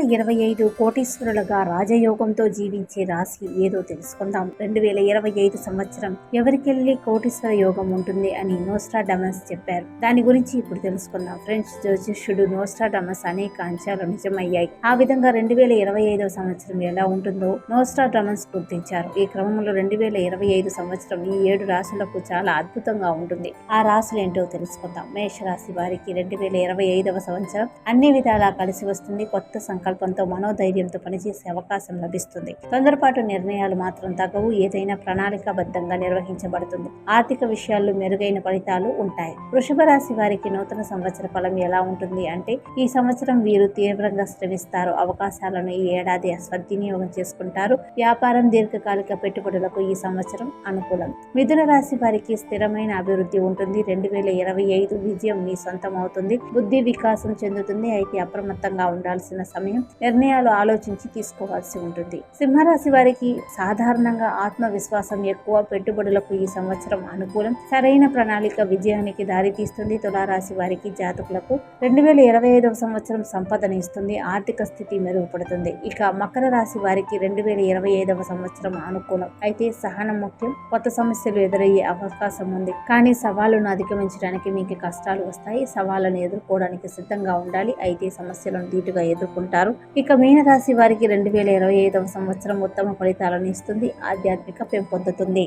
2025 కోటీశ్వరులుగా రాజయోగంతో జీవించే రాశి ఏదో తెలుసుకుందాం. 2025 సంవత్సరం ఎవరికెళ్ళి కోటీశ్వర యోగం ఉంటుంది అని నోస్ట్రాడమస్ చెప్పారు. దాని గురించి ఇప్పుడు తెలుసుకుందాం. ఫ్రెంచ్ జ్యోతిష్యుడు నోస్ట్రాడమస్ అనేక అంశాలు నిజమయ్యాయి. ఆ విధంగా 2025 సంవత్సరం ఎలా ఉంటుందో నోస్ట్రాడమస్ గుర్తించారు. ఈ క్రమంలో 2025 సంవత్సరం ఈ 7 రాశులకు చాలా అద్భుతంగా ఉంటుంది. ఆ రాశులు ఏంటో తెలుసుకుందాం. మేషరాశి వారికి 2025 సంవత్సరం అన్ని విధాలా కలిసి వస్తుంది. కొత్త సంకల్పంతో మనోధైర్యంతో పనిచేసే అవకాశం లభిస్తుంది. తొందరపాటు నిర్ణయాలు మాత్రం తగవు. ఏదైనా ప్రణాళికాబద్ధంగా నిర్వహించబడుతుంది. ఆర్థిక విషయాల్లో మెరుగైన ఫలితాలు ఉంటాయి. వృషభ రాశి వారికి నూతన సంవత్సర ఫలం ఎలా ఉంటుంది అంటే ఈ సంవత్సరం వీరు తీవ్రంగా శ్రమిస్తారు. అవకాశాలను ఈ ఏడాది సద్వినియోగం చేసుకుంటారు. వ్యాపారం దీర్ఘకాలిక పెట్టుబడులకు ఈ సంవత్సరం అనుకూలం. మిథున రాశి వారికి స్థిరమైన అభివృద్ధి ఉంటుంది. 2025 విజయం మీ సొంతం అవుతుంది. బుద్ధి వికాసం చెందుతుంది. అయితే అప్రమత్తంగా ఉండాల్సిన సమయం. నిర్ణయాలు ఆలోచించి తీసుకోవాల్సి ఉంటుంది. సింహరాశి వారికి సాధారణంగా ఆత్మవిశ్వాసం ఎక్కువ. పెట్టుబడులకు ఈ సంవత్సరం అనుకూలం. సరైన ప్రణాళిక విజయానికి దారితీస్తుంది. తులారాశి వారికి జాతకులకు 2025 సంవత్సరం సంపదను ఇస్తుంది. ఆర్థిక స్థితి మెరుగుపడుతుంది. ఇక మకర రాశి వారికి 2025 సంవత్సరం అనుకూలం. అయితే సహనం ముఖ్యం. కొత్త సమస్యలు ఎదురయ్యే అవకాశం ఉంది. కానీ సవాళ్లను అధిగమించడానికి మీకు కష్టాలు వస్తాయి. సవాళ్లను ఎదుర్కోవడానికి సిద్ధంగా ఉండాలి. అయితే సమస్యలను ధీటుగా ఎదుర్కొంటారు. ఇక మీనరాశి వారికి 2025 సంవత్సరం ఉత్తమ ఫలితాలను ఇస్తుంది. ఆధ్యాత్మిక పెంపొందుతుంది.